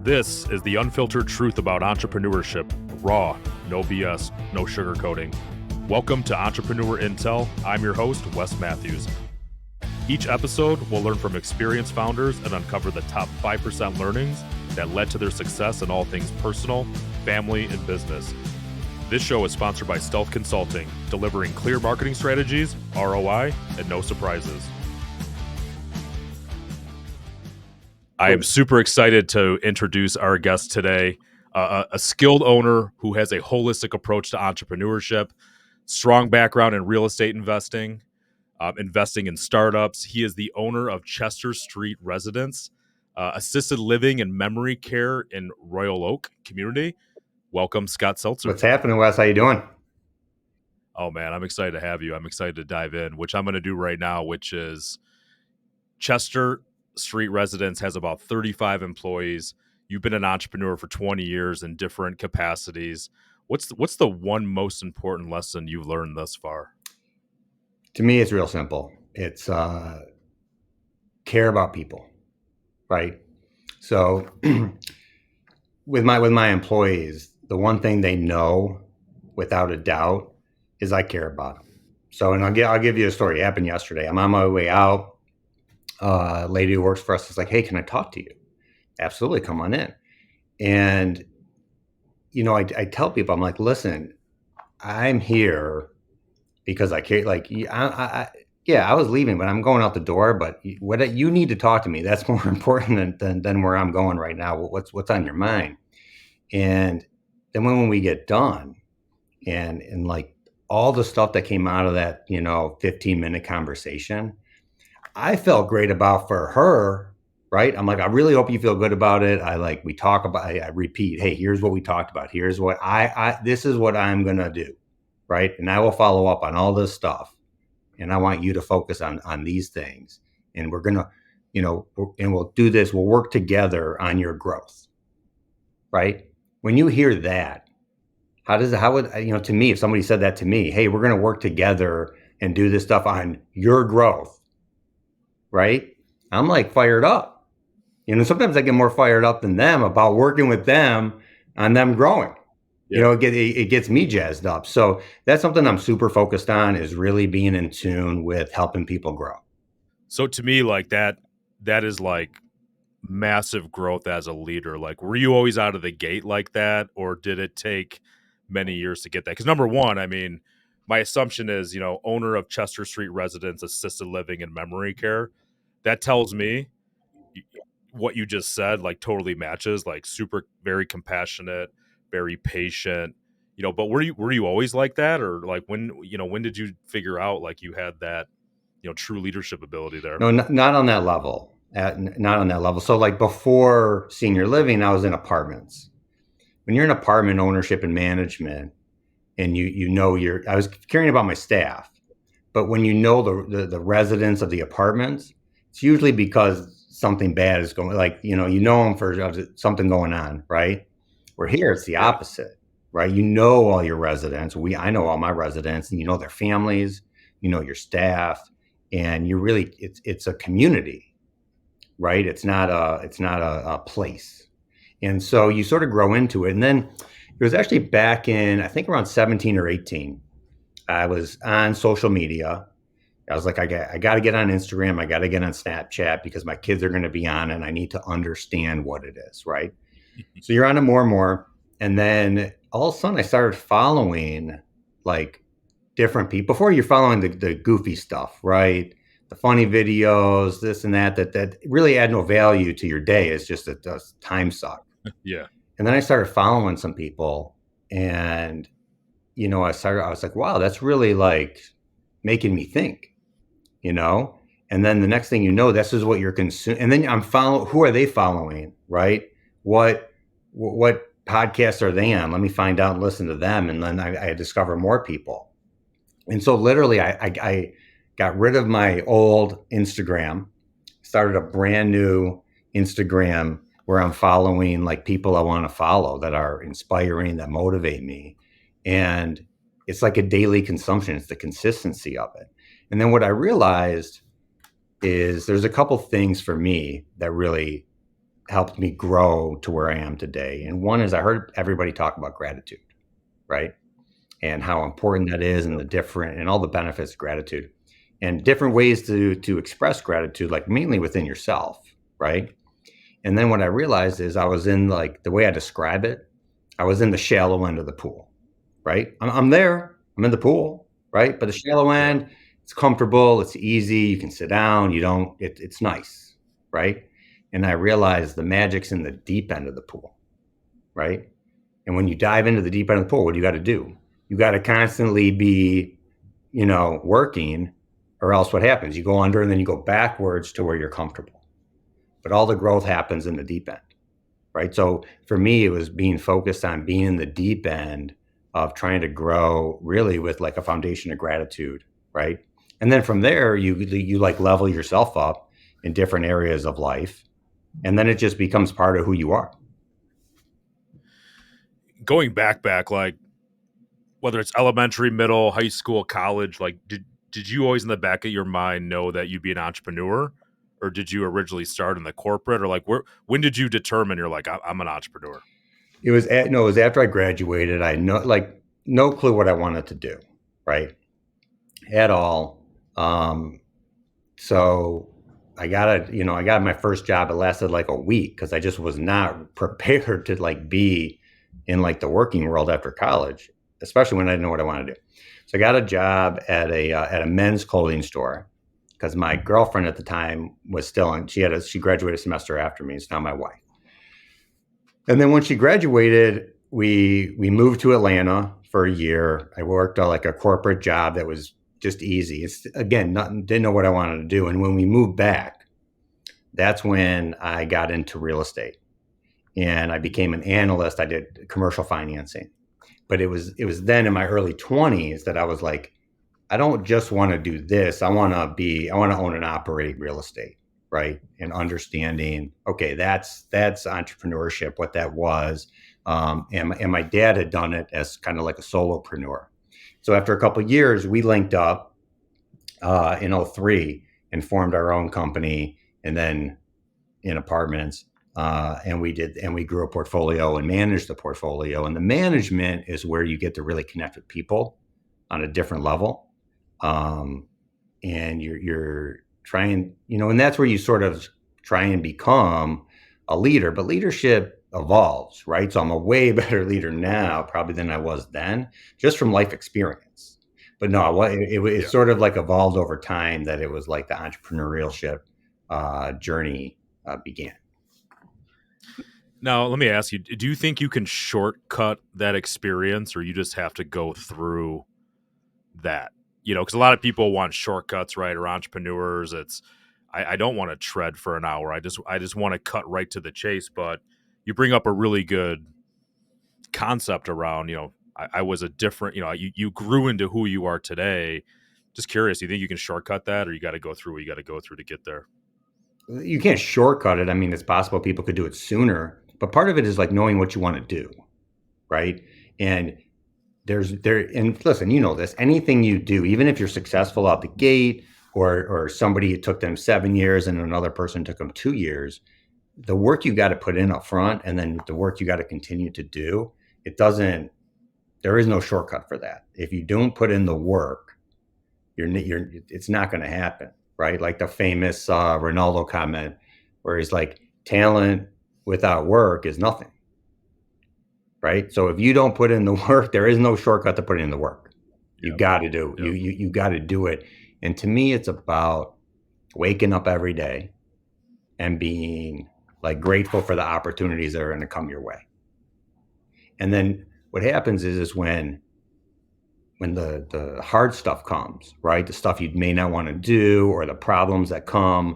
This is the unfiltered truth about entrepreneurship. Raw, no BS, no sugarcoating. Welcome to Entrepreneur Intel. I'm your host, Wes Matthews. Each episode, we'll learn from experienced founders and uncover the top 5% learnings that led to their success in all things personal, family, and business. This show is sponsored by Stealth Consulting, delivering clear marketing strategies, ROI, and no surprises. I am super excited to introduce our guest today, a skilled owner who has a holistic approach to entrepreneurship, strong background in real estate investing, investing in startups. He is the owner of Chester Street Residence, assisted living and memory care in Royal Oak community. Welcome, Scott Seltzer. What's happening, Wes? How you doing? Oh, man, I'm excited to have you. I'm excited to dive in, which I'm going to do right now, which is Chester Street Residence has about 35 employees. You've been an entrepreneur for 20 years in different capacities. What's the one most important lesson you've learned thus far? To me, it's real simple. It's care about people, right? So with my employees, the one thing they know without a doubt is I care about them. So, and I'll give you a story. It happened yesterday. I'm on my way out. A lady who works for us is like, "Hey, can I talk to you?" Absolutely, come on in. And I tell people, I'm like, "Listen, I'm here because I care. Like, I was leaving, but I'm going out the door. But what you need to talk to me. That's more important than where I'm going right now. What's on your mind?" And then when we get done, and like all the stuff that came out of that 15-minute conversation, I felt great about for her, right? I'm like, I really hope you feel good about it. We talk about, I repeat, hey, here's what we talked about. Here's what this is what I'm going to do, right? And I will follow up on all this stuff. And I want you to focus on these things. And we're going to, and we'll do this. We'll work together on your growth, right? When you hear that, how would, to me, if somebody said that to me, hey, we're going to work together and do this stuff on your growth, right? I'm like fired up. Sometimes I get more fired up than them about working with them on them growing. Yeah. It gets me jazzed up. So that's something I'm super focused on, is really being in tune with helping people grow. So to me, like that is like massive growth as a leader. Like, were you always out of the gate like that, or did it take many years to get that? Because number one, I mean, my assumption is, owner of Chester Street Residence, assisted living and memory care. That tells me what you just said, like, totally matches, like super, very compassionate, very patient, but were you always like that? Or like when did you figure out like you had that, true leadership ability there? No, not on that level. Not on that level. So like before senior living, I was in apartments. When you're in apartment ownership and management, and I was caring about my staff, but when the residents of the apartments, it's usually because something bad is going, like, them for something going on, right? Where here it's the opposite, right? All your residents. I know all my residents, and their families, your staff, and it's a community, right? It's not a place. And so you sort of grow into it. And then it was actually back in, I think around 17 or 18, I was on social media. I was like, I got to get on Instagram. I got to get on Snapchat because my kids are going to be on it, and I need to understand what it is, right? So you're on it more and more. And then all of a sudden I started following like different people. Before, you're following the goofy stuff, right? The funny videos, this and that really add no value to your day. It's just a time suck. Yeah. And then I started following some people, and, I was like, wow, that's really like making me think, and then the next thing this is what you're consuming. And then who are they following, right? What podcasts are they on? Let me find out and listen to them. And then I discover more people. And so literally I got rid of my old Instagram, started a brand new Instagram where I'm following like people I want to follow that are inspiring, that motivate me. And it's like a daily consumption. It's the consistency of it. And then what I realized is there's a couple things for me that really helped me grow to where I am today. And one is I heard everybody talk about gratitude, right? And how important that is and the different and all the benefits of gratitude and different ways to express gratitude, like mainly within yourself, right? And then what I realized is I was in like the way I describe it, I was in the shallow end of the pool, right? I'm there, I'm in the pool, right? But the shallow Yeah. end, it's comfortable, it's easy, you can sit down, you don't, it's nice, right? And I realized the magic's in the deep end of the pool, right? And when you dive into the deep end of the pool, what do you got to do? You got to constantly be, working, or else what happens? You go under and then you go backwards to where you're comfortable. But all the growth happens in the deep end, right? So for me, it was being focused on being in the deep end of trying to grow really with like a foundation of gratitude, right? And then from there, you like level yourself up in different areas of life, and then it just becomes part of who you are. Going back, like whether it's elementary, middle, high school, college, like did you always in the back of your mind know that you'd be an entrepreneur, or did you originally start in the corporate, or like when did you determine you're like I'm an entrepreneur? It was after I graduated. I know like no clue what I wanted to do, right? At all. Um, so I got my first job. It lasted like a week because I just was not prepared to like be in like the working world after college, especially when I didn't know what I wanted to do. So I got a job at a men's clothing store because my girlfriend at the time was still in. She graduated a semester after me. It's now my wife. And then when she graduated, we moved to Atlanta for a year. I worked like a corporate job that was just easy. It's again, nothing, didn't know what I wanted to do. And when we moved back, that's when I got into real estate and I became an analyst. I did commercial financing. But it was then in my early 20s that I was like, I don't just want to do this. I want to own and operate real estate, right? And understanding, okay, that's entrepreneurship, what that was. And my dad had done it as kind of like a solopreneur. So after a couple of years, we linked up in '03 and formed our own company, and then in apartments. And we grew a portfolio and managed the portfolio. And the management is where you get to really connect with people on a different level. Um, and you're trying, and that's where you sort of try and become a leader. But leadership evolves, right? So I'm a way better leader now, probably than I was then, just from life experience. But no, it Yeah. sort of like evolved over time that it was like the entrepreneurship journey began. Now let me ask you: do you think you can shortcut that experience, or you just have to go through that? Because a lot of people want shortcuts, right? Or entrepreneurs, it's I don't want to tread for an hour. I just want to cut right to the chase. But you bring up a really good concept around, I was a different, you grew into who you are today. Just curious, do you think you can shortcut that, or you got to go through what you got to go through to get there? You can't shortcut it. I mean, it's possible people could do it sooner, but part of it is like knowing what you want to do, right? And and listen, you know this. Anything you do, even if you're successful out the gate, or somebody it took them 7 years and another person took them 2 years, the work you got to put in up front, and then the work you got to continue to do. It doesn't. There is no shortcut for that. If you don't put in the work, it's not going to happen, right? Like the famous Ronaldo comment, where he's like, "Talent without work is nothing." Right. So if you don't put in the work, there is no shortcut to putting in the work. You Yep. got to do Yep. you got to do it. And to me, it's about waking up every day and being like grateful for the opportunities that are going to come your way. And then what happens is when the hard stuff comes, right? The stuff you may not want to do, or the problems that come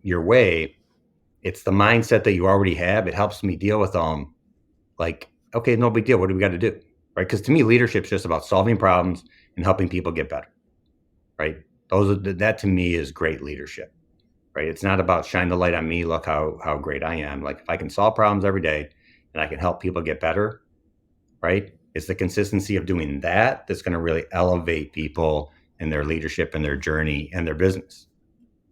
your way, it's the mindset that you already have. It helps me deal with them. Like, okay, no big deal. What do we got to do? Right? Because to me, leadership is just about solving problems and helping people get better. Right? That to me is great leadership. Right? It's not about shine the light on me. Look how great I am. Like if I can solve problems every day and I can help people get better, right? It's the consistency of doing that that's going to really elevate people in their leadership and their journey and their business.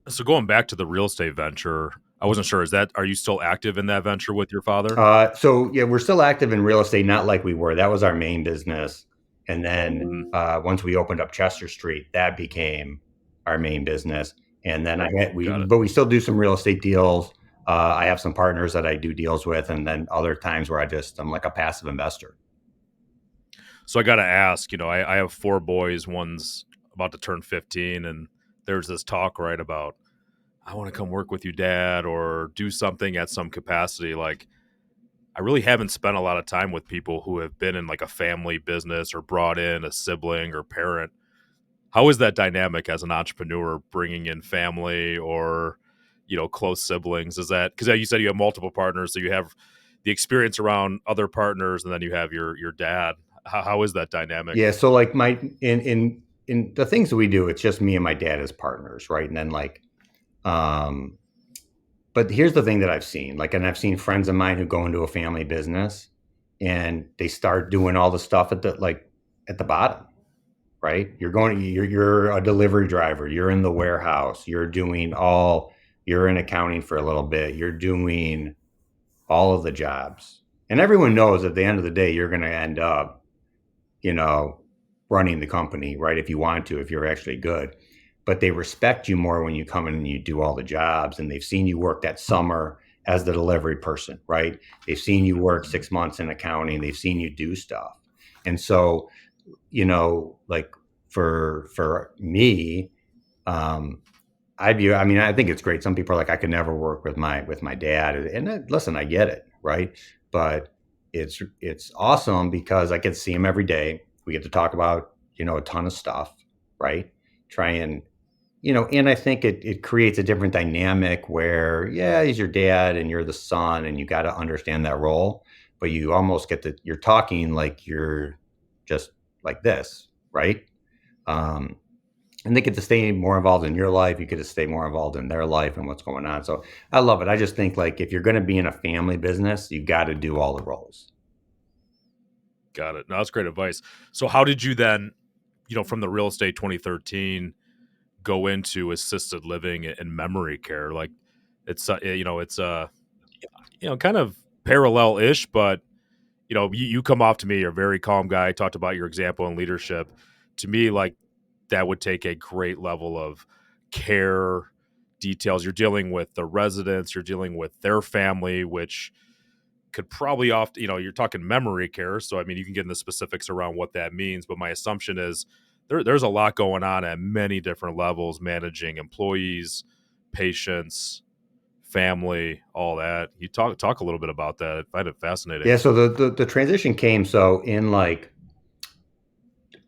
So going back to the real estate venture, I wasn't sure. Are you still active in that venture with your father? So yeah, we're still active in real estate, not like we were. That was our main business. And then Mhm. once we opened up Chester Street, that became our main business. And then Got it. but we still do some real estate deals. I have some partners that I do deals with, and then other times where I'm like a passive investor. So I got to ask, I have four boys. One's about to turn 15, and there's this talk, right, about I want to come work with you, Dad, or do something at some capacity. Like, I really haven't spent a lot of time with people who have been in like a family business or brought in a sibling or parent. How is that dynamic as an entrepreneur, bringing in family or close siblings? Is that because you said you have multiple partners, so you have the experience around other partners, and then you have your dad. How is that dynamic? Yeah. So like in the things that we do, it's just me and my dad as partners, right? And then um, but here's the thing that I've seen, like, and I've seen friends of mine who go into a family business and they start doing all the stuff at the bottom, right? You're a delivery driver, you're in the warehouse, you're in accounting for a little bit, you're doing all of the jobs. And everyone knows at the end of the day, you're going to end up, you know, running the company, right? If you want to, if you're actually good. But they respect you more when you come in and you do all the jobs, and they've seen you work that summer as the delivery person, right? They've seen you work 6 months in accounting, they've seen you do stuff. And so, like for me, um, I mean, I think it's great. Some people are like, I could never work with my dad. And listen, I get it, right? But it's awesome because I get to see him every day. We get to talk about, a ton of stuff, right? Try and, and I think it creates a different dynamic where, yeah, he's your dad and you're the son and you got to understand that role. But you almost you're talking like you're just like this, right? Um, and they get to stay more involved in your life. You get to stay more involved in their life and what's going on. So I love it. I just think like if you're going to be in a family business, you got to do all the roles. Got it. No, that's great advice. So how did you then, from the real estate 2013, go into assisted living and memory care? Like, it's kind of parallel ish, but you come off to me, you're a very calm guy. Talked about your example and leadership. To me, like, that would take a great level of care, details. You're dealing with the residents, you're dealing with their family, which could probably often, you're talking memory care. So, I mean, you can get into specifics around what that means. But my assumption is there's a lot going on at many different levels, managing employees, patients, family, all that. You talk a little bit about that. I find it fascinating. Yeah. So the transition came. So in like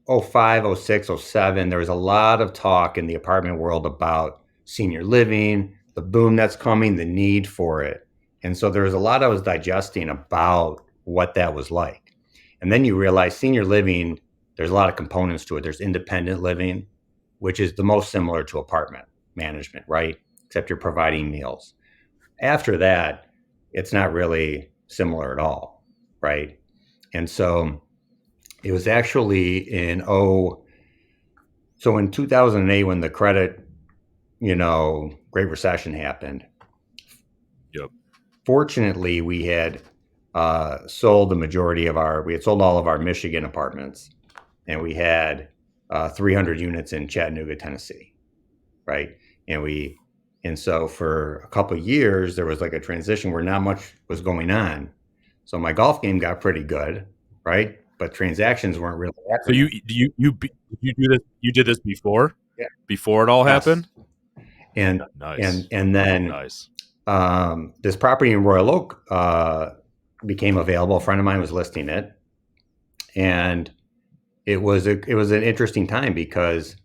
'05, '06, '07, there was a lot of talk in the apartment world about senior living, the boom that's coming, the need for it. And so there was a lot I was digesting about what that was like. And then you realize senior living, there's a lot of components to it. There's independent living, which is the most similar to apartment management, right? Except you're providing meals. After that, it's not really similar at all, right? And so it was actually so in 2008 when the Great Recession happened. Yep. Fortunately, we had sold we had sold all of our Michigan apartments, and we had 300 units in Chattanooga, Tennessee, right? And so for a couple of years, there was like a transition where not much was going on. So my golf game got pretty good, right? But transactions weren't really So happening. you do this? You did this before? Yeah. Before it all Yes. happened? And Nice. and then Nice. this property in Royal Oak became available. A friend of mine was listing it, and it was an interesting time because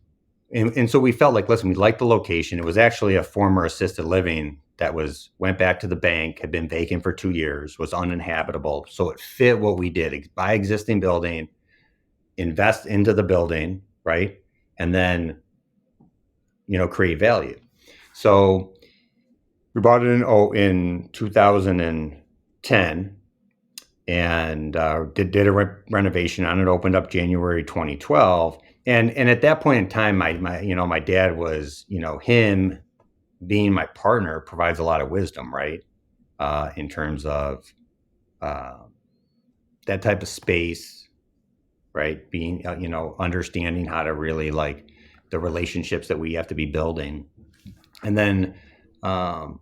and so we felt like, listen, we liked the location. It was actually a former assisted living that went back to the bank, had been vacant for 2 years, was uninhabitable. So it fit what we did: buy existing building, invest into the building, right, and then create value. So we bought it in 2010 and did a renovation on it. Opened up January 2012, and at that point in time, my dad was him being my partner provides a lot of wisdom, right? In terms of uh, that type of space, right? Being, understanding how to really like the relationships that we have to be building. And then, um,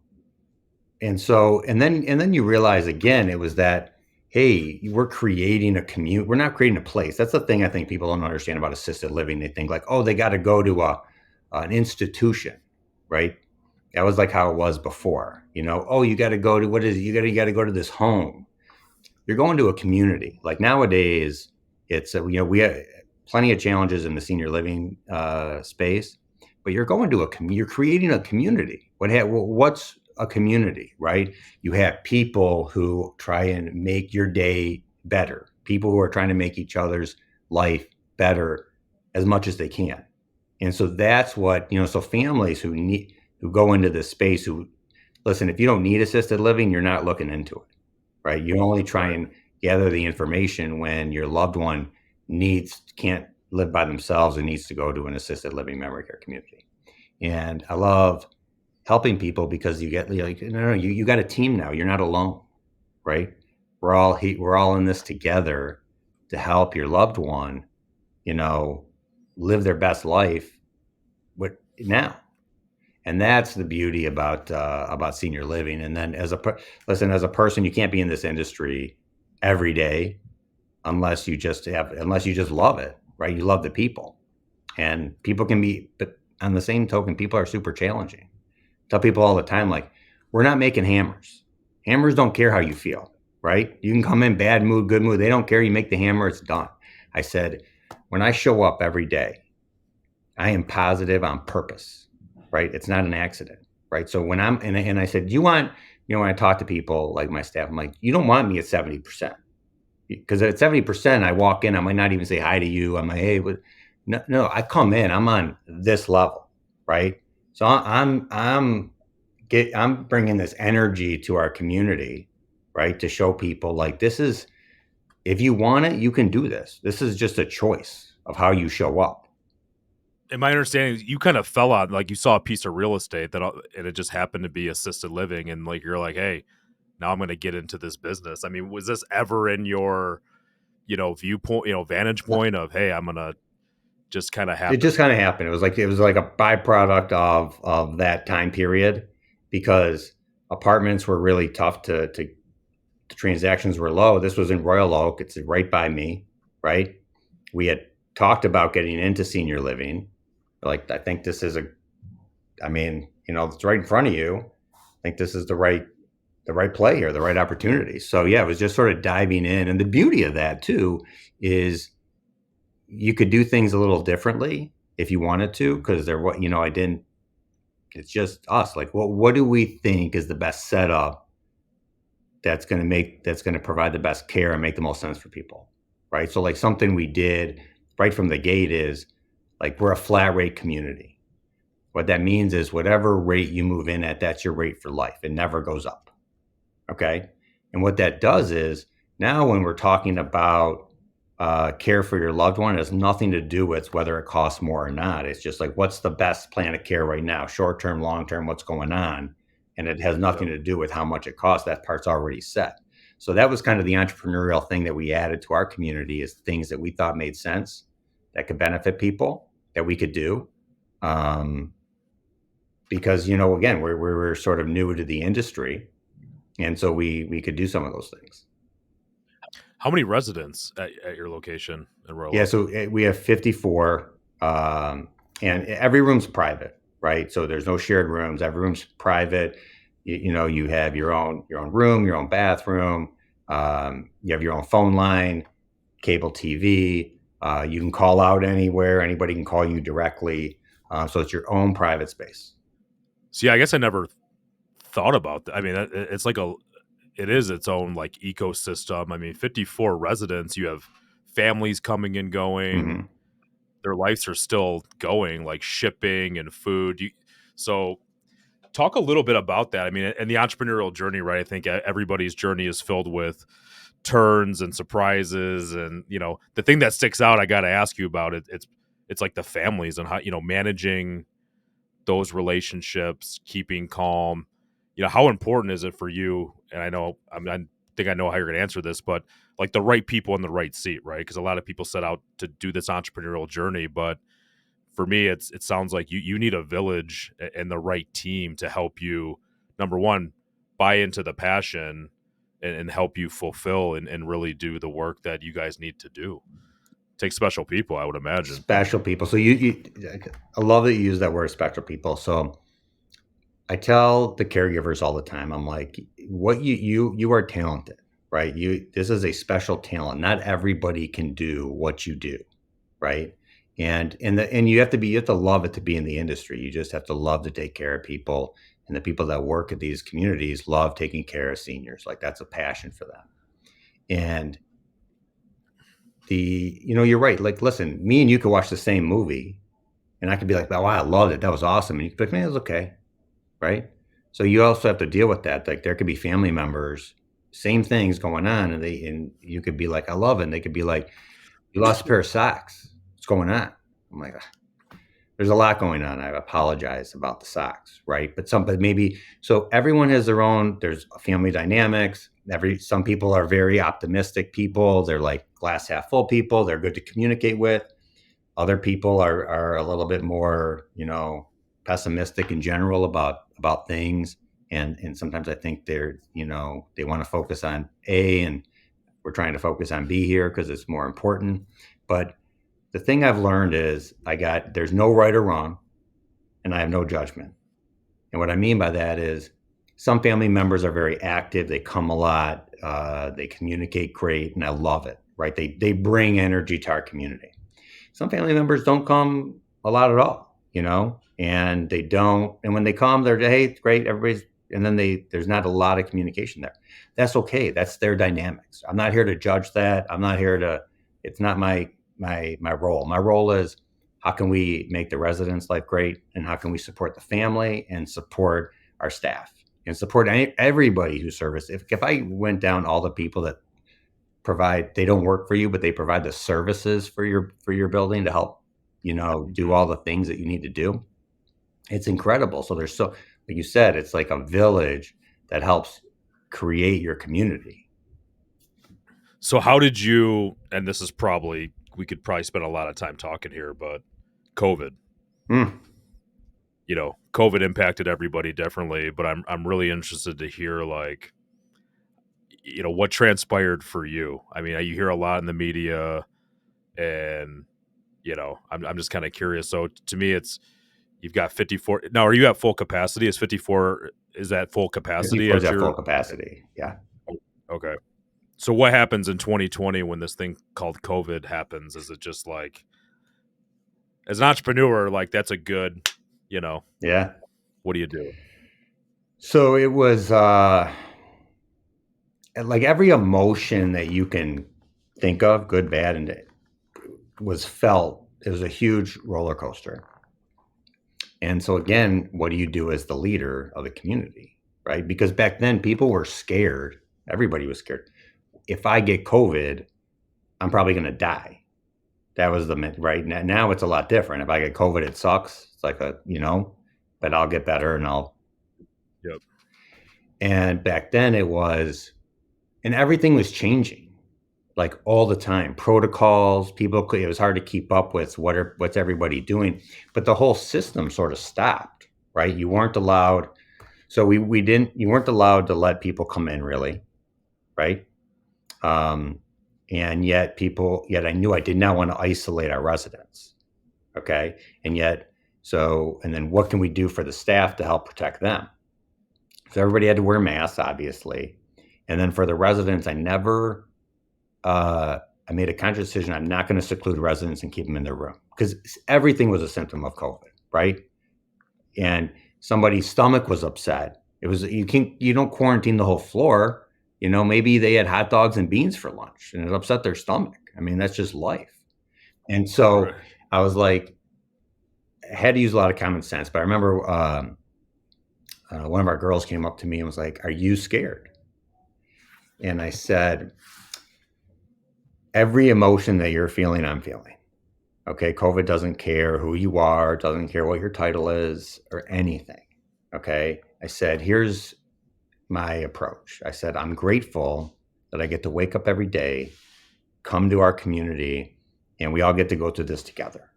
and then you realize again, it was that, hey, we're creating a community. We're not creating a place. That's the thing I think people don't understand about assisted living. They think like, oh, they got to go to an institution, right? That was like how it was before. Oh, you got to go to, what is it? You got to go to this home. You're going to a community. Like nowadays, it's we have plenty of challenges in the senior living space, but you're going to you're creating a community. What's a community, right? You have people who try and make your day better. People who are trying to make each other's life better as much as they can. And so that's what, so families who go into this space, who listen, if you don't need assisted living, you're not looking into it, right? You only try Right. and gather the information when your loved one can't live by themselves and needs to go to an assisted living memory care community. And I love helping people because you get like, no, you got a team now. You're not alone, right? We're all in this together to help your loved one, you know, live their best life with now. And that's the beauty about senior living. And then listen, as a person, you can't be in this industry every day unless you just love it, right? You love the people, and people can be, but on the same token, people are super challenging. Tell people all the time, like, we're not making hammers. Hammers don't care how you feel, right? You can come in bad mood, good mood. They don't care. You make the hammer, it's done. I said, when I show up every day, I am positive on purpose, right? It's not an accident, right? So and I said, do you want, when I talk to people like my staff, I'm like, you don't want me at 70%. Because at 70%, I walk in, I might not even say hi to you. I'm like, hey, no, no, I come in, I'm on this level, right? So I'm bringing this energy to our community, right? To show people like, this is, if you want it, you can do this. This is just a choice of how you show up. And my understanding is you kind of fell on, like, you saw a piece of real estate and it just happened to be assisted living, and like you're like, hey, now I'm going to get into this business. I mean, was this ever in your, viewpoint, vantage point of, hey, I'm going to just kind of It happen? just kind of happened. It was like a byproduct of that time period, because apartments were really tough to the transactions were low. This was in Royal Oak. It's right by me, right? We had talked about getting into senior living. Like, I think this is I mean, it's right in front of you. I think this is the right play here, the right opportunity. So yeah, it was just sort of diving in. And the beauty of that too is you could do things a little differently if you wanted to, because I didn't, it's just us. Like, what do we think is the best setup that's going to provide the best care and make the most sense for people, right? So like something we did right from the gate is, like, we're a flat rate community. What that means is whatever rate you move in at, that's your rate for life. It never goes up. Okay. And what that does is, now when we're talking about care for your loved one, it has nothing to do with whether it costs more or not. It's just like, what's the best plan of care right now? Short term, long term, what's going on? And it has nothing Yep. to do with how much it costs. That part's already set. So that was kind of the entrepreneurial thing that we added to our community, is things that we thought made sense, that could benefit people, that we could do. Um, because, again, we're sort of new to the industry, and so we could do some of those things. How many residents at your location in Royal Yeah, Oak? so we have 54, and every room's private, right? So there's no shared rooms. Every room's private. You have your own room, your own bathroom. You have your own phone line, cable TV. You can call out anywhere. Anybody can call you directly. So it's your own private space. See, I guess I never thought about that. I mean, it's like it is its own like ecosystem. I mean, 54 residents, you have families coming and going. Hmm. Their lives are still going, like shipping and food. So talk a little bit about that. I mean, and the entrepreneurial journey, right? I think everybody's journey is filled with turns and surprises, and the thing that sticks out, I got to ask you about it. It's like the families and how managing those relationships, keeping calm, how important is it for you? And I know, I think I know how you're going to answer this, but like the right people in the right seat, right? Because a lot of people set out to do this entrepreneurial journey, but for me, it sounds like you need a village and the right team to help you. Number one, buy into the passion and help you fulfill and really do the work that you guys need to do. Take special people, I would imagine. Special people. So I love that you use that word, special people. So I tell the caregivers all the time, I'm like, what you are talented, right? This is a special talent. Not everybody can do what you do, right? And you have to love it to be in the industry. You just have to love to take care of people, and the people that work at these communities love taking care of seniors. Like that's a passion for them. And you're right. Like, listen, me and you could watch the same movie, and I could be like, "Oh, wow, I loved it. That was awesome." And you could be like, "Man, it was okay." Right? So you also have to deal with that. Like there could be family members, same things going on, and you could be like, "I love it." And they could be like, "You lost a pair of socks. What's going on?" I'm like, "There's a lot going on. I apologize about the socks." Right? But maybe so everyone has their own. There's family dynamics. Some people are very optimistic people. They're like glass half full people. They're good to communicate with. Other people are a little bit more, pessimistic in general about things, and sometimes I think they want to focus on A, and we're trying to focus on B here because it's more important. But the thing I've learned is there's no right or wrong, and I have no judgment. And what I mean by that is some family members are very active. They come a lot. They communicate great, and I love it. Right? They bring energy to our community. Some family members don't come a lot at all, and they don't. And when they come, they're, hey, it's great, everybody's, and then there's not a lot of communication there. That's okay. That's their dynamics. I'm not here to judge that. I'm not here to. It's not my role. My role is how can we make the residents' life great, and how can we support the family and support our staff and support everybody who service. If I went down all the people that they don't work for you, but they provide the services for your building to help, do all the things that you need to do. It's incredible. So like you said, it's like a village that helps create your community. So how did you, and this is probably, we could probably spend a lot of time talking here, but COVID, Mm. COVID impacted everybody differently, but I'm really interested to hear like, what transpired for you. I mean, you hear a lot in the media, and I'm just kind of curious. So to me, you've got 54 now. Are you at full capacity? Is that full capacity 54 is at at your? full capacity. Yeah. Okay. So what happens in 2020 when this thing called COVID happens? Is it just like, as an entrepreneur, like that's a good, Yeah. what do you do? So it was like every emotion that you can think of, good, bad, and was felt. It was a huge roller coaster. And so again, what do you do as the leader of the community, right? Because back then people were scared. Everybody was scared. If I get COVID, I'm probably going to die. That was the right now. It's a lot different. If I get COVID, it sucks. It's like but I'll get better and I'll. Yep. And back then and everything was changing like all the time. Protocols, it was hard to keep up with what's everybody doing, but the whole system sort of stopped, right? You weren't allowed. So you weren't allowed to let people come in really, right? And yet I knew I did not want to isolate our residents. Okay. And then what can we do for the staff to help protect them? So everybody had to wear masks, obviously. And then for the residents, I made a conscious decision. I'm not going to seclude residents and keep them in their room because everything was a symptom of COVID, right? And somebody's stomach was upset. You don't quarantine the whole floor. Maybe they had hot dogs and beans for lunch and it upset their stomach. I mean, that's just life. And so Right. I was like, I had to use a lot of common sense. But I remember one of our girls came up to me and was like, "Are you scared?" And I said, "Every emotion that you're feeling, I'm feeling. Okay, COVID doesn't care who you are, doesn't care what your title is or anything. Okay, I said, here's my approach. I said, I'm grateful that I get to wake up every day, come to our community, and we all get to go through this together.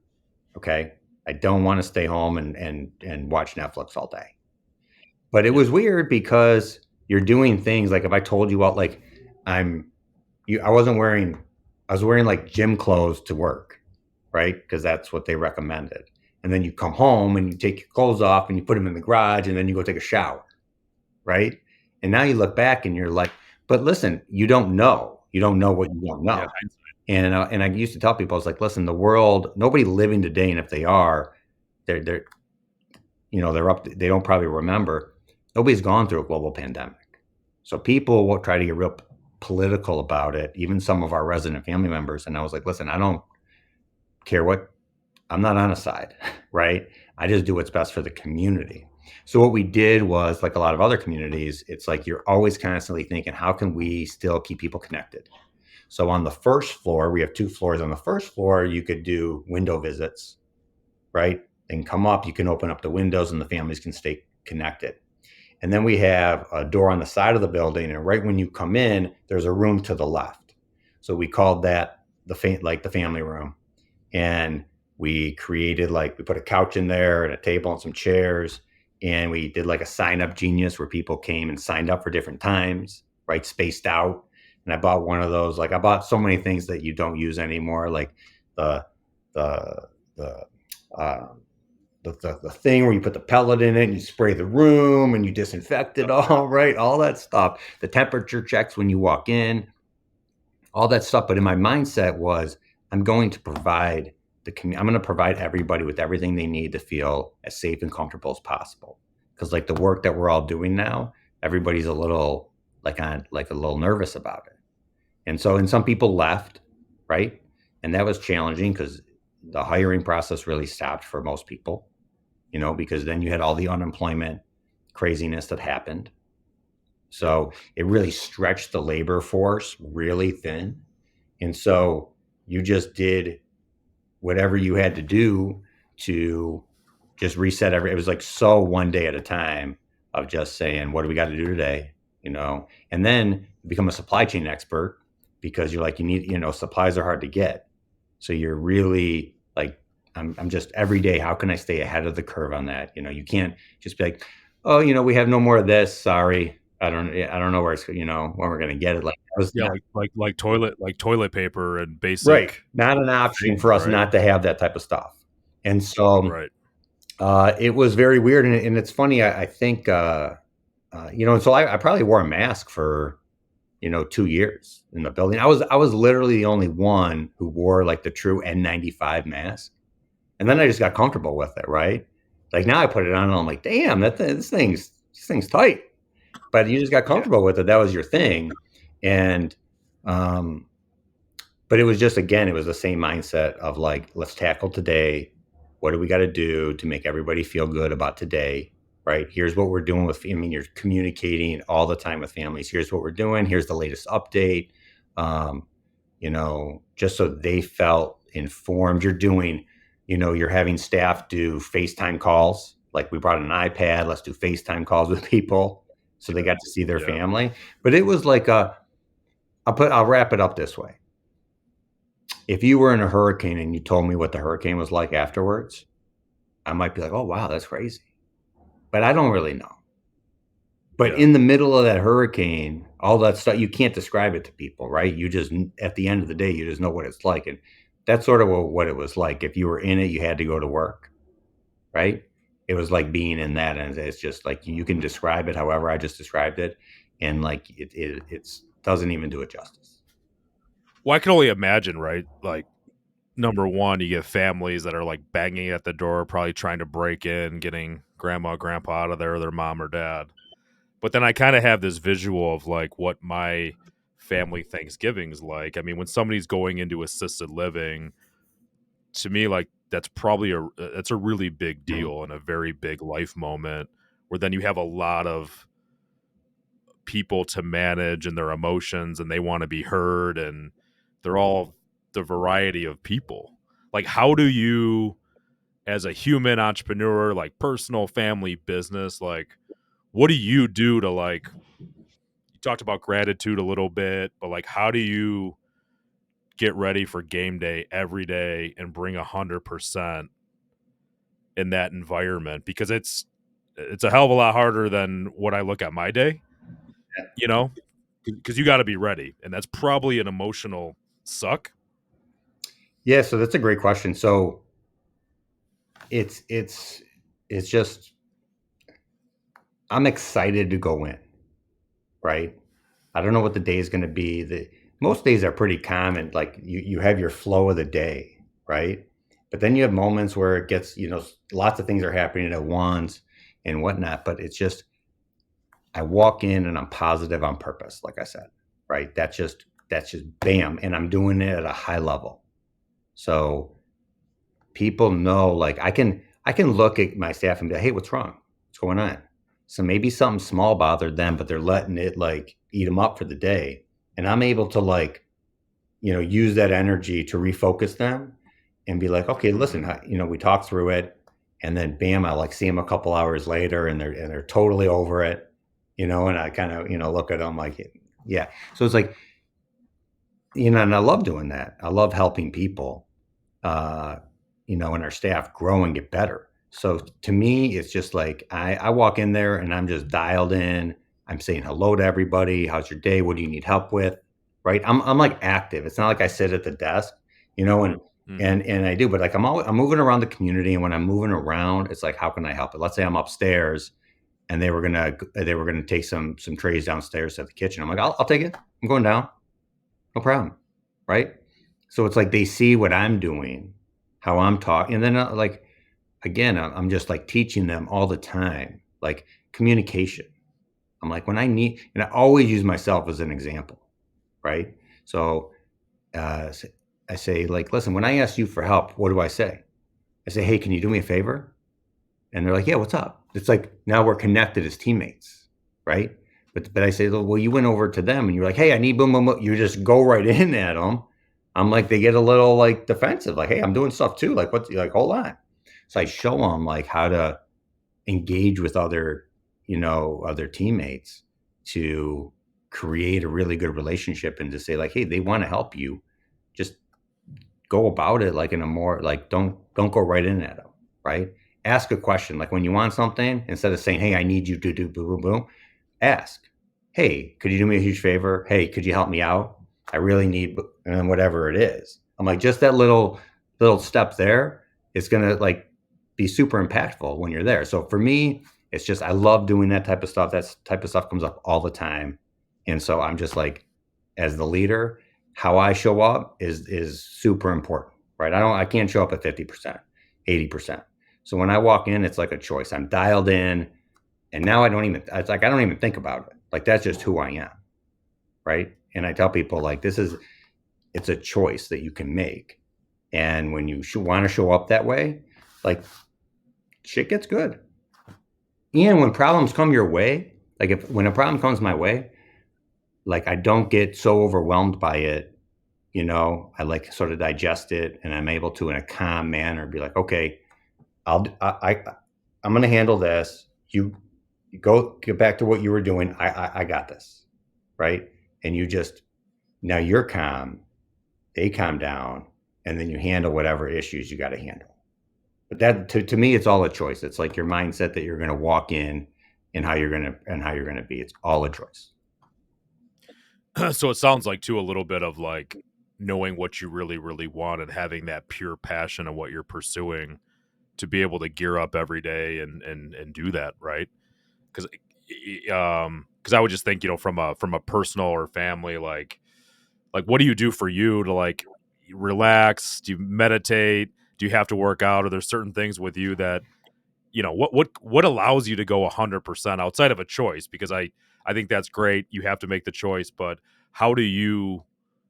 Okay, I don't want to stay home and watch Netflix all day. But it Yeah. was weird because you're doing things like if I told you what, like I'm I wasn't wearing, I was wearing like gym clothes to work, right? Because that's what they recommended. And then you come home and you take your clothes off and you put them in the garage and then you go take a shower, right? And now you look back and you're like, but listen, you don't know. You don't know what you don't Yeah. know. And I used to tell people, I was like, listen, the world, nobody living today, and if they are, they're they're up. They don't probably remember. Nobody's gone through a global pandemic, so people will try to get real political about it. Even some of our resident family members. And I was like, listen, I don't care what. I'm not on a side, right? I just do what's best for the community. So what we did was, like a lot of other communities, it's like you're always constantly thinking, how can we still keep people connected? So on the first floor, we have two floors. On the first floor, you could do window visits, right? And come up, you can open up the windows and the families can stay connected. And then we have a door on the side of the building, and right when you come in, there's a room to the left. So we called that the family room, and we created, like, we put a couch in there and a table and some chairs, and we did like a sign up genius where people came and signed up for different times, right, spaced out. And I bought one of those. Like, I bought so many things that you don't use anymore, like the the the uh, the thing where you put the pellet in it and you spray the room and you disinfect it all, right? All that stuff. The temperature checks when you walk in, all that stuff. But in my mindset was, I'm going to provide I'm going to provide everybody with everything they need to feel as safe and comfortable as possible. Because like the work that we're all doing now, everybody's a little like a little nervous about it. And some people left, right? And that was challenging because the hiring process really stopped for most people, because then you had all the unemployment craziness that happened. Yep. So it really stretched the labor force really thin. And so you just did whatever you had to do to just reset it was like, so one day at a time, of just saying, what do we got to do today? And then become a supply chain expert, because you're like, you need, supplies are hard to get. So you're really like, I'm just every day, how can I stay ahead of the curve on that? You can't just be like, oh, we have no more of this. Sorry. I don't know where it's, when we're going to get it. Like, that was Yeah. not Like toilet paper and right. basic Not an option things, for us right? not to have that type of stuff. And so Right. it was very weird. And it's funny. I think, and so I probably wore a mask for, 2 years in the building. I was literally the only one who wore like the true N95 mask. And then I just got comfortable with it, right? Like now I put it on and I'm like, damn, this thing's tight. But you just got Yeah. comfortable with it. That was your thing. And um, but it was just, again, it was the same mindset of like, let's tackle today. What do we got to do to make everybody feel good about today? Right. Here's what we're doing with, I mean, you're communicating all the time with families. Here's what we're doing. Here's the latest update. Um, just so they felt informed. You're having staff do FaceTime calls. Like, we brought an iPad, let's do FaceTime calls with people. So they got to see their Yeah. family. But it was like I'll wrap it up this way. If you were in a hurricane and you told me what the hurricane was like afterwards, I might be like, oh, wow, that's crazy. But I don't really know. But Yeah. in the middle of that hurricane, all that stuff, you can't describe it to people, right? You just, at the end of the day, you just know what it's like. And that's sort of what it was like. If you were in it, you had to go to work, right? It was like being in that. And it's just like, you can describe it however I just described it. And like, it's doesn't even do it justice. Well, I can only imagine, right? Like, number one, you get families that are like banging at the door, probably trying to break in, getting grandma, grandpa out of there, or their mom or dad. But then I kind of have this visual of like what my family Thanksgiving's like. I mean, when somebody's going into assisted living, to me, like that's probably that's a really big deal and a very big life moment where then you have a lot of people to manage and their emotions and they want to be heard and they're all the variety of people. like how do you as a human entrepreneur, like personal, family, business, like what do you do to like you talked about gratitude a little bit, but like how do you get ready for game day every day and bring 100% in that environment because it's a hell of a lot harder than what I look at my day, you know, because you got to be ready, and that's probably an emotional suck. Yeah, so that's a great question. So it's it's it's just I'm excited to go in, right? I don't know what the day is going to be. The most days are pretty common. Like you have your flow of the day, right? But then you have moments where it gets, lots of things are happening at once and whatnot. But it's just I walk in and I'm positive on purpose, like I said, right? That's just bam, and I'm doing it at a high level. So people know, like I can look at my staff and be like, hey, what's wrong? What's going on? So maybe something small bothered them, but they're letting it like eat them up for the day. And I'm able to like, use that energy to refocus them and be like, okay, listen, we talk through it. And then bam, I like see them a couple hours later and they're totally over it, and I kind of, look at them like, yeah. So it's like, and I love doing that. I love helping people uh, and our staff grow and get better. So to me, it's just like I walk in there and I'm just dialed in. I'm saying hello to everybody. How's your day? What do you need help with? Right? I'm like active. It's not like I sit at the desk, and Mm-hmm. and I do, but like I'm moving around the community, and when I'm moving around, it's like how can I help it? Let's say I'm upstairs and they were gonna take some trays downstairs to the kitchen. I'm like, I'll take it. I'm going down. No problem, right? So it's like they see what I'm doing, how I'm talking, and then, like, again, I'm just, like, teaching them all the time, like, communication. I'm like, when I need and I always use myself as an example, right? So, s I say, like, "Listen, when I ask you for help, what do I say?" I say, "Hey, can you do me a favor?" And they're like, "Yeah, what's up?" It's like now we're connected as teammates, right? But I say, "Well, you went over to them and you're like, hey, I need boom, boom, boom." You just go right in at them. I'm like, they get a little like defensive, like, hey, I'm doing stuff too. Like, what? Like, hold on. So I show them like how to engage with other teammates to create a really good relationship and to say like, hey, they want to help you. Just go about it like in a more like don't go right in at them, right? Ask a question like when you want something instead of saying, "Hey, I need you to do boom boom boom." Ask, "Hey, could you do me a huge favor? Hey, could you help me out? I really need," and then whatever it is. I'm like, just that little step there is gonna like be super impactful when you're there. So for me, it's just I love doing that type of stuff. That type of stuff comes up all the time, and so I'm just like, as the leader, how I show up is super important, right? I can't show up at 50%, 80%. So when I walk in, it's like a choice. I'm dialed in, and now it's like I don't even think about it. Like that's just who I am, right? And I tell people like it's a choice that you can make. And when you want to show up that way, like shit gets good. And when problems come your way, like if when a problem comes my way, like I don't get so overwhelmed by it. I like sort of digest it, and I'm able to, in a calm manner, be like, okay, I'm going to handle this. You go get back to what you were doing. I got this, right? And now you're calm, they calm down, and then you handle whatever issues you got to handle. But that to me, it's all a choice. It's like your mindset that you're going to walk in, and how you're gonna be. It's all a choice. So it sounds like too a little bit of like knowing what you really really want and having that pure passion of what you're pursuing to be able to gear up every day and do that, right? Because because I would just think, from a personal or family, like what do you do for you to like relax? Do you meditate? Do you have to work out? Are there certain things with you that what allows you to go 100% outside of a choice? Because I think that's great. You have to make the choice, but how do you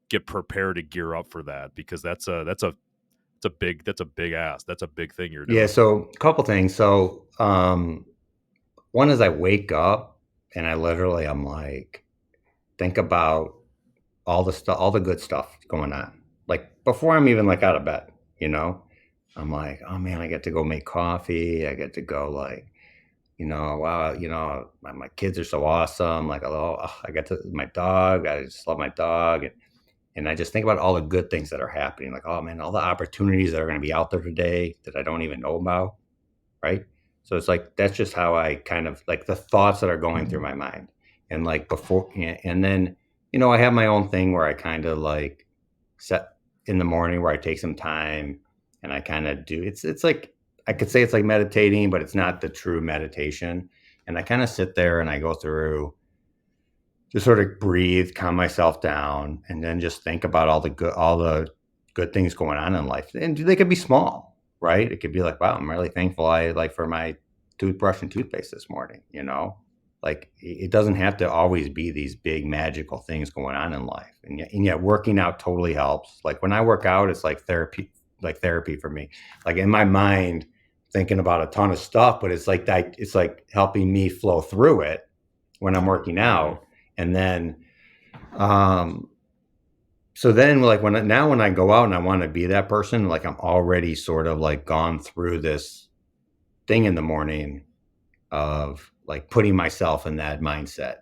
get prepared to gear up for that? Because that's a big thing you're Yeah. doing. So a couple things. So one is I wake up and I'm like, think about all the stuff, all the good stuff going on. Like before I'm even like out of bed, you know? I'm like, oh man, I get to go make coffee. I get to go like, wow, my kids are so awesome. Like, oh, I get to my dog. I just love my dog. And I just think about all the good things that are happening. Like, oh man, all the opportunities that are going to be out there today that I don't even know about. Right. So it's like, that's just how I kind of like the thoughts that are going through my mind. And like before, and then, I have my own thing where I kind of like set in the morning where I take some time and I kind of do it's like I could say it's like meditating, but it's not the true meditation. And I kind of sit there and I go through just sort of breathe, calm myself down, and then just think about all the good things going on in life. And they could be small, right? It could be like, wow, I'm really thankful I like for my toothbrush and toothpaste this morning. Like it doesn't have to always be these big magical things going on in life. And yet working out totally helps. Like when I work out, it's like therapy for me. Like in my mind, thinking about a ton of stuff, but it's like helping me flow through it when I'm working Mhm. out. And then, um, so then like when I go out and I want to be that person, like I'm already sort of like gone through this thing in the morning of like putting myself in that mindset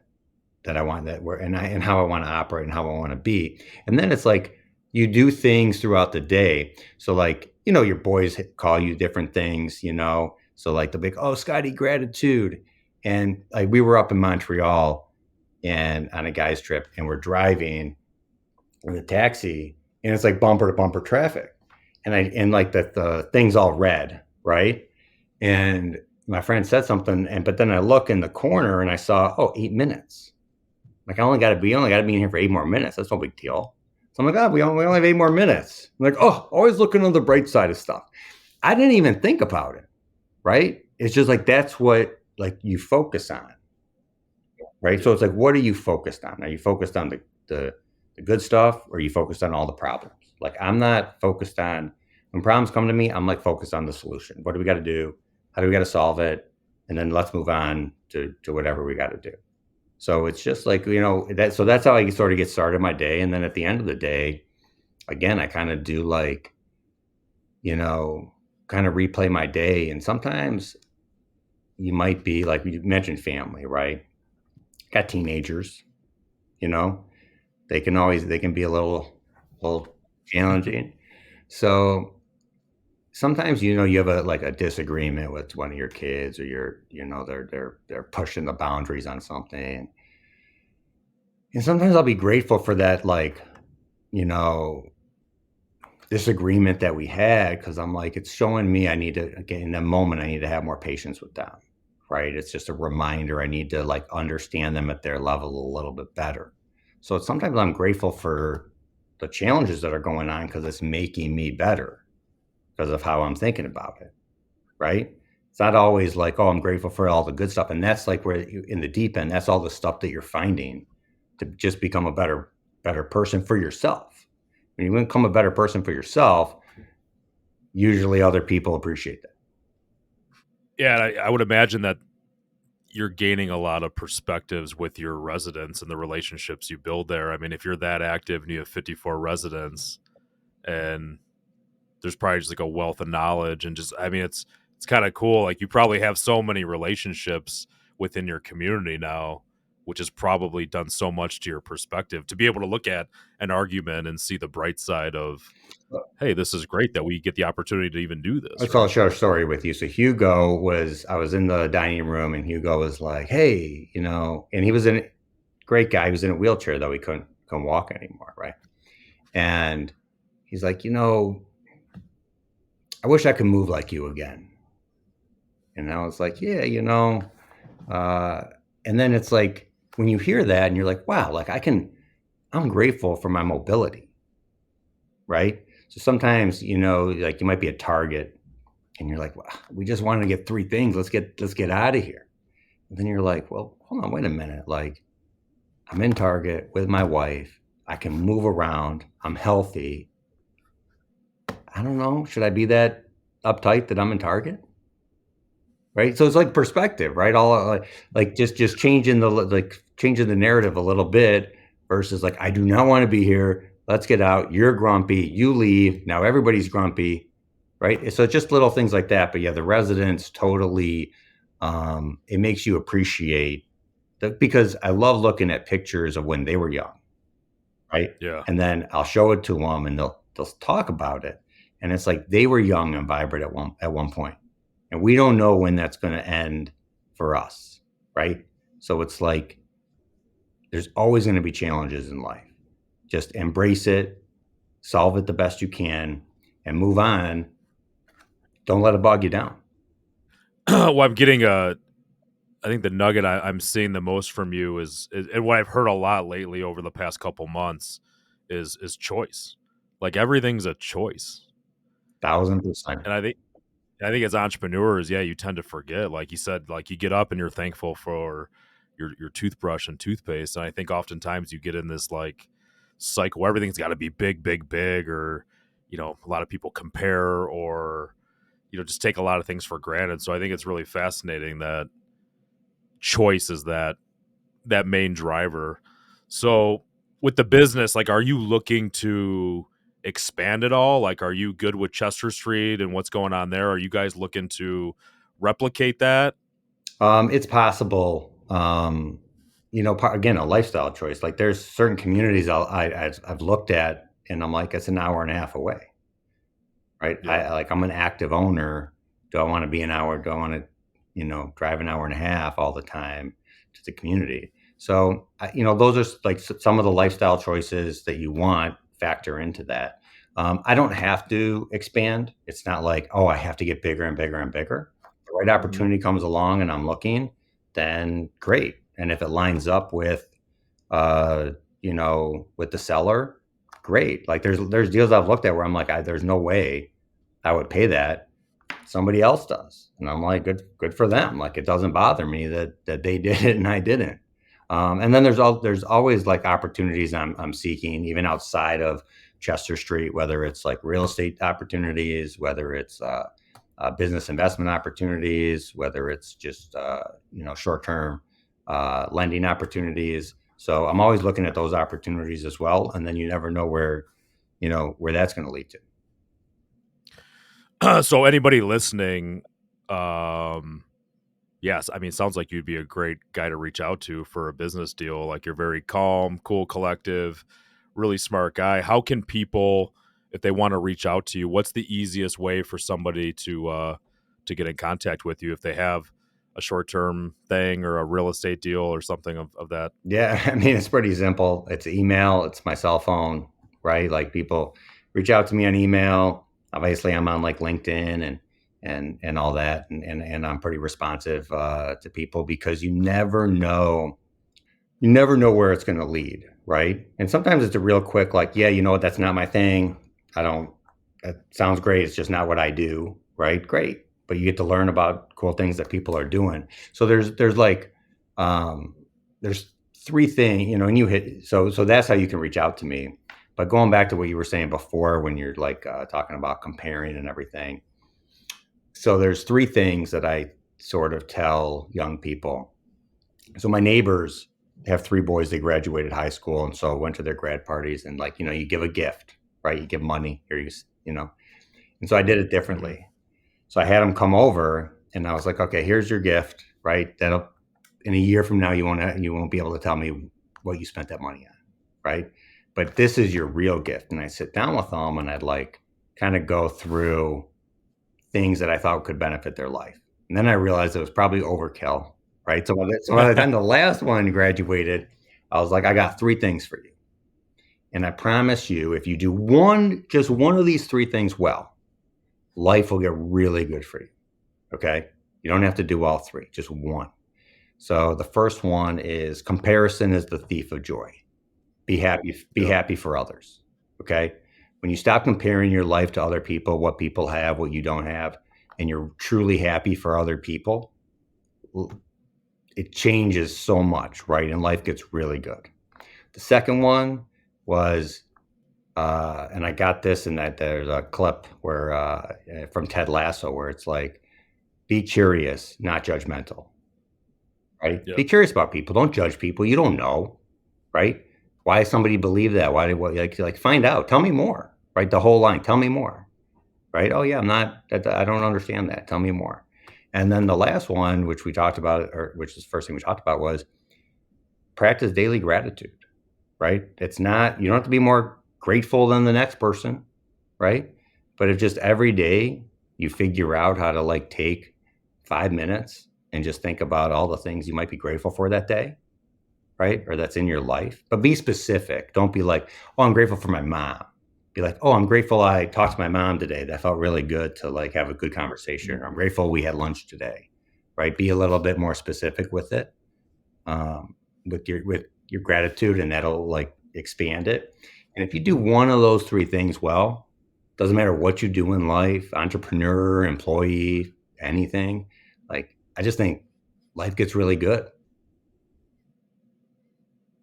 that I want that where and how I want to operate and how I want to be. And then it's like you do things throughout the day. So like, your boys call you different things. So like the big, oh, Scotty, gratitude. And like we were up in Montreal and on a guy's trip and we're driving in the taxi and it's like bumper to bumper traffic. And like the thing's all red, right? And my friend said something, but then I look in the corner and I saw, oh, 8 minutes. Like we only gotta be in here for 8 more minutes. That's no big deal. So I'm like, oh, we only have 8 more minutes. I'm like, oh, always looking on the bright side of stuff. I didn't even think about it, right? It's just like that's what like you focus on, right? So it's like, what are you focused on? Are you focused on the good stuff, or are you focused on all the problems? Like I'm not focused on when problems come to me. I'm like focused on the solution. What do we got to do? How do we got to solve it? And then let's move on to whatever we got to do. So it's just like that. So that's how I sort of get started my day. And then at the end of the day, again, I kind of do like you know kind of replay my day. And sometimes you might be like you mentioned family, right? Got teenagers, you know, they can be a little challenging. So sometimes you have a disagreement with one of your kids, or they're pushing the boundaries on something. And sometimes I'll be grateful for that, like, you know, disagreement that we had, because I'm like, it's showing me I need to, again, in that moment, I need to have more patience with them. Right. It's just a reminder I need to like understand them at their level a little bit better. So sometimes I'm grateful for the challenges that are going on because it's making me better because of how I'm thinking about it. Right. It's not always like, oh, I'm grateful for all the good stuff. And that's like where in the deep end, that's all the stuff that you're finding to just become a better person for yourself. When you become a better person for yourself, usually other people appreciate that. Yeah, I would imagine that you're gaining a lot of perspectives with your residents and the relationships you build there. I mean, if you're that active and you have 54 residents, and there's probably just like a wealth of knowledge, and just, I mean, it's kind of cool. Like you probably have so many relationships within your community now, which has probably done so much to your perspective to be able to look at an argument and see the bright side of, hey, this is great that we get the opportunity to even do this, So I'll right? share a story with you. So I was in the dining room and Hugo was like, hey, and he was great guy. He was in a wheelchair though. He couldn't walk anymore. Right. And he's like, I wish I could move like you again. And I was like, yeah, uh, and then it's like, when you hear that and you're like, wow, like I'm grateful for my mobility. Right. So sometimes, like you might be at Target and you're like, well, we just wanted to get three things. Let's get out of here. And then you're like, well, hold on, wait a minute. Like, I'm in Target with my wife. I can move around. I'm healthy. I don't know. Should I be that uptight that I'm in Target? Right. So it's like perspective, right? All like just changing the narrative a little bit versus like, I do not want to be here. Let's get out. You're grumpy. You leave. Now everybody's grumpy. right? So just little things like that. But yeah, the residents totally, it makes you appreciate because I love looking at pictures of when they were young, right? Yeah. And then I'll show it to them, and they'll talk about it, and it's like they were young and vibrant at one point, and we don't know when that's going to end for us, right? So it's like there's always going to be challenges in life. Just embrace it, solve it the best you can, and move on. Don't let it bog you down. Well, I'm getting I think the nugget I'm seeing the most from you is, and what I've heard a lot lately over the past couple months is choice. Like everything's a choice, 1000%. and I think as entrepreneurs, yeah, you tend to forget. Like you said, like you get up and you're thankful for your toothbrush and toothpaste, and I think oftentimes you get in this like cycle where everything's got to be big, big, big, or a lot of people compare or just take a lot of things for granted. So I think it's really fascinating that choice is that main driver. So with the business, like, are you looking to expand it all? Like, are you good with Chester Street and what's going on there? Are you guys looking to replicate that? It's possible. Again, a lifestyle choice. Like there's certain communities I've looked at, and I'm like, it's an hour and a half away, right? Yeah. I'm an active owner. Do I want to be an hour? Do I want to, drive an hour and a half all the time to the community? So, those are like some of the lifestyle choices that you want factor into that. I don't have to expand. It's not like, oh, I have to get bigger and bigger and bigger. The right Hmm. opportunity comes along and I'm looking, then great. And if it lines up with, uh, with the seller, great. Like there's deals I've looked at where I'm like, there's no way I would pay that. Somebody else does, and I'm like, good for them. Like it doesn't bother me that they did it and I didn't. And then there's always like opportunities I'm seeking even outside of Chester Street, whether it's like real estate opportunities, whether it's business investment opportunities, whether it's just short term lending opportunities. So I'm always looking at those opportunities as well, and then you never know where that's going to lead to. So anybody listening, um, yes, I mean, sounds like you'd be a great guy to reach out to for a business deal. Like you're very calm, cool, collective, really smart guy. How can people, if they want to reach out to you, what's the easiest way for somebody to get in contact with you if they have a short term thing or a real estate deal or something of that? Yeah, I mean, it's pretty simple. It's email, it's my cell phone, right? Like people reach out to me on email. Obviously, I'm on like LinkedIn and all that, and I'm pretty responsive to people because you never know where it's going to lead, right? And sometimes it's a real quick, like, yeah, you know what, that's not my thing. I don't. That sounds great. It's just not what I do, right? Great, but you get to learn about cool things that people are doing. So there's like, um, there's three things, and you hit. So that's how you can reach out to me. But going back to what you were saying before, when you're like talking about comparing and everything. So there's three things that I sort of tell young people. So my neighbors have three boys. They graduated high school, and so I went to their grad parties. And like, you give a gift, right? You give money, here you. And so I did it Hmm. differently. So I had them come over, and I was like, okay, here's your gift, right? That'll in a year from now you won't be able to tell me what you spent that money on, right? But this is your real gift. And I sit down with them, and I'd like kind of go through things that I thought could benefit their life. And then I realized it was probably overkill, right? So by the time the last one graduated, I was like, I got three things for you. And I promise you, if you do just one of these three things well, life will get really good for you. Okay. You don't have to do all three, just one. So the first one is comparison is the thief of joy. Be Yep. happy for others. Okay. When you stop comparing your life to other people, what people have, what you don't have, and you're truly happy for other people, it changes so much, right? And life gets really good. The second one was, and I got this in that there's a clip where from Ted Lasso where it's like, be curious, not judgmental, right? Be Yep. curious about people. Don't judge people. You don't know, right? Why somebody believe that? Why did what like find out? Tell me more, right? The whole line. Tell me more. right? Oh yeah, I don't understand that. Tell me more. And then the last one, which we talked about, or which is the first thing we talked about, was practice daily gratitude, right? It's not, you don't have to be more grateful than the next person, right? But if just every day you figure out how to like take 5 minutes and just think about all the things you might be grateful for that day, right? Or that's in your life, but be specific. Don't be like, oh, I'm grateful for my mom. Be like, oh, I'm grateful I talked to my mom today. That felt really good to like have a good conversation. Or I'm grateful we had lunch today, right? Be a little bit more specific with it, um, with your gratitude, and that'll like expand it. And if you do one of those three things well, doesn't matter what you do in life, entrepreneur, employee, anything, like I just think life gets really good.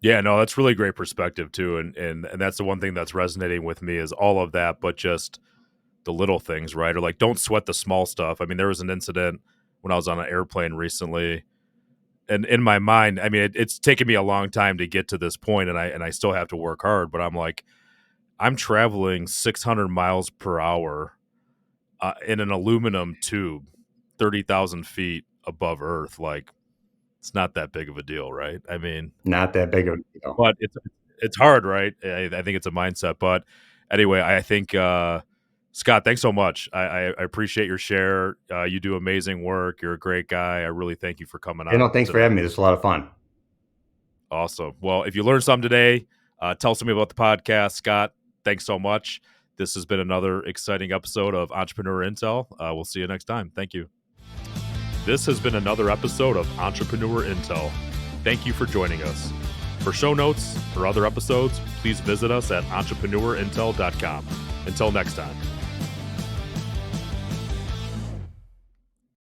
Yeah, no, that's really great perspective too, and that's the one thing that's resonating with me is all of that, but just the little things, right? Or like, don't sweat the small stuff. I mean, there was an incident when I was on an airplane recently, and in my mind, I mean, it's taken me a long time to get to this point, and I still have to work hard. But I'm like, I'm traveling 600 miles per hour in an aluminum tube, 30,000 feet above Earth. Like, it's not that big of a deal, right? I mean, Not that big of a deal. but it's hard, right? I think it's a mindset. But anyway, I think Scott, thanks so much. I appreciate your share. You do amazing work. You're a great guy. I really thank you for coming You know, on thanks for today. having me. This was a lot of fun. Awesome. Well, if you learned something today, tell somebody about the podcast. Scott, thanks so much. This has been another exciting episode of Entrepreneur Intel. We'll see you next time. Thank you. This has been another episode of Entrepreneur Intel. Thank you for joining us. For show notes or other episodes, please visit us at entrepreneurintel.com. Until next time.